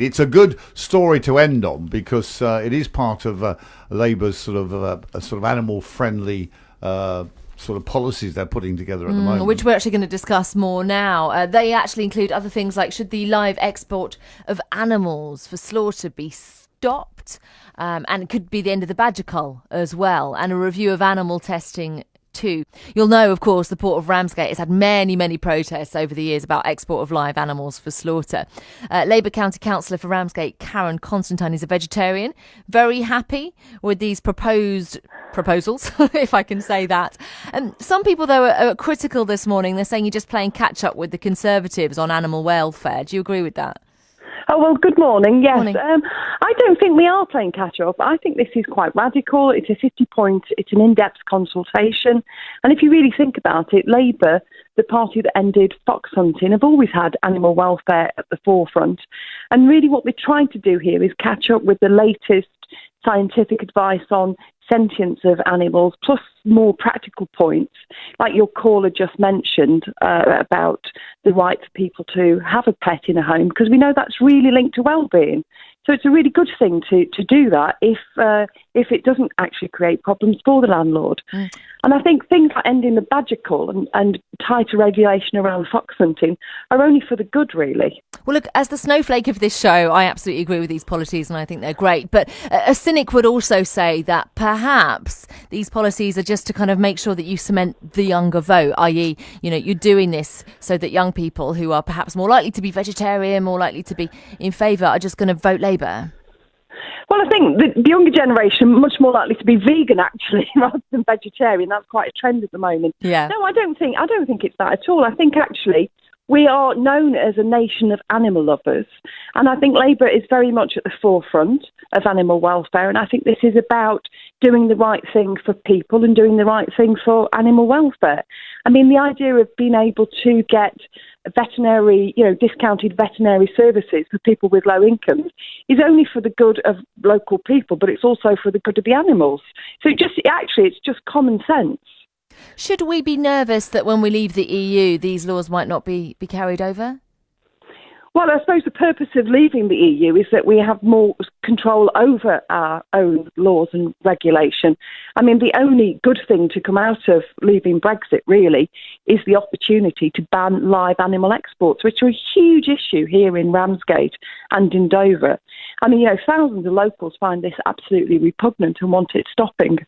It's a good story to end on because it is part of Labour's sort of animal friendly sort of policies they're putting together at the moment. Which we're actually going to discuss more now. They actually include other things like, should the live export of animals for slaughter be stopped? And it could be the end of the badger cull as well, and a review of animal testing too. You'll know, of course, the Port of Ramsgate has had many protests over the years about export of live animals for slaughter. Labour County Councillor for Ramsgate, Karen Constantine, is a vegetarian. Very happy with these proposals, if I can say that. Some people, though, are critical this morning. They're saying you're just playing catch-up with the Conservatives on animal welfare. Do you agree with that? Oh, well, good morning. Yes. Morning. I don't think we are playing catch-up. I think this is quite radical. It's a 50-point, it's an in-depth consultation. And if you really think about it, Labour, the party that ended fox hunting, have always had animal welfare at the forefront. And really what we're trying to do here is catch up with the latest scientific advice on sentience of animals, plus more practical points, like your caller just mentioned, about the right for people to have a pet in a home, because we know that's really linked to well-being. So it's a really good thing to do that if it doesn't actually create problems for the landlord. And I think things like ending the badger cull and tighter regulation around fox hunting are only for the good, really. Well, look, as the snowflake of this show, I absolutely agree with these policies and I think they're great. But a cynic would also say that perhaps these policies are just to kind of make sure that you cement the younger vote, i.e., you're doing this so that young people who are perhaps more likely to be vegetarian, more likely to be in favour, are just going to vote Labour. Well, I think the younger generation are much more likely to be vegan, actually, rather than vegetarian. That's quite a trend at the moment. Yeah. No, I don't think it's that at all. I think actually we are known as a nation of animal lovers, and I think Labour is very much at the forefront of animal welfare, and I think this is about doing the right thing for people and doing the right thing for animal welfare. I mean, the idea of being able to get veterinary, discounted veterinary services for people with low incomes is only for the good of local people, but it's also for the good of the animals. So it's just common sense. Should we be nervous that when we leave the EU, these laws might not be carried over? Well, I suppose the purpose of leaving the EU is that we have more control over our own laws and regulation. I mean, the only good thing to come out of leaving Brexit, really, is the opportunity to ban live animal exports, which are a huge issue here in Ramsgate and in Dover. I mean, thousands of locals find this absolutely repugnant and want it stopping.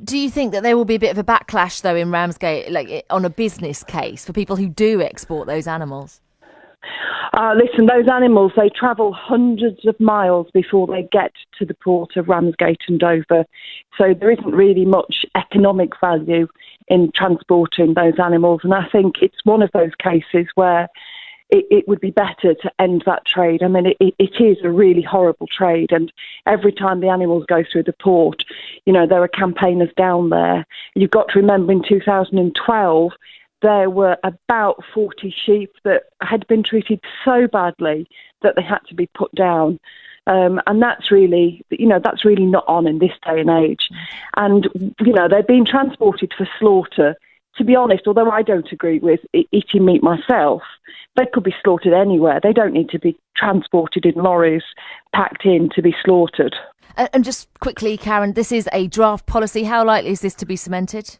Do you think that there will be a bit of a backlash, though, in Ramsgate, like on a business case for people who do export those animals? Listen, those animals, they travel hundreds of miles before they get to the port of Ramsgate and Dover. So there isn't really much economic value in transporting those animals. And I think it's one of those cases where it would be better to end that trade. I mean, it is a really horrible trade. And every time the animals go through the port, there are campaigners down there. You've got to remember in 2012, there were about 40 sheep that had been treated so badly that they had to be put down. And that's really not on in this day and age. And, they're being transported for slaughter. To be honest, although I don't agree with eating meat myself, they could be slaughtered anywhere. They don't need to be transported in lorries, packed in to be slaughtered. And just quickly, Karen, this is a draft policy. How likely is this to be cemented?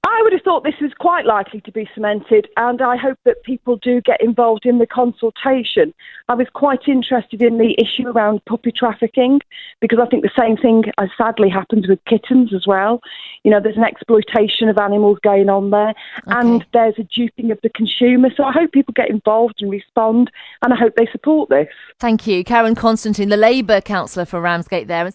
I would have thought this was quite likely to be cemented, and I hope that people do get involved in the consultation. I was quite interested in the issue around puppy trafficking, because I think the same thing sadly happens with kittens as well. There's an exploitation of animals going on there, and there's a duping of the consumer. So I hope people get involved and respond, and I hope they support this. Thank you. Karen Constantine, the Labour councillor for Ramsgate there.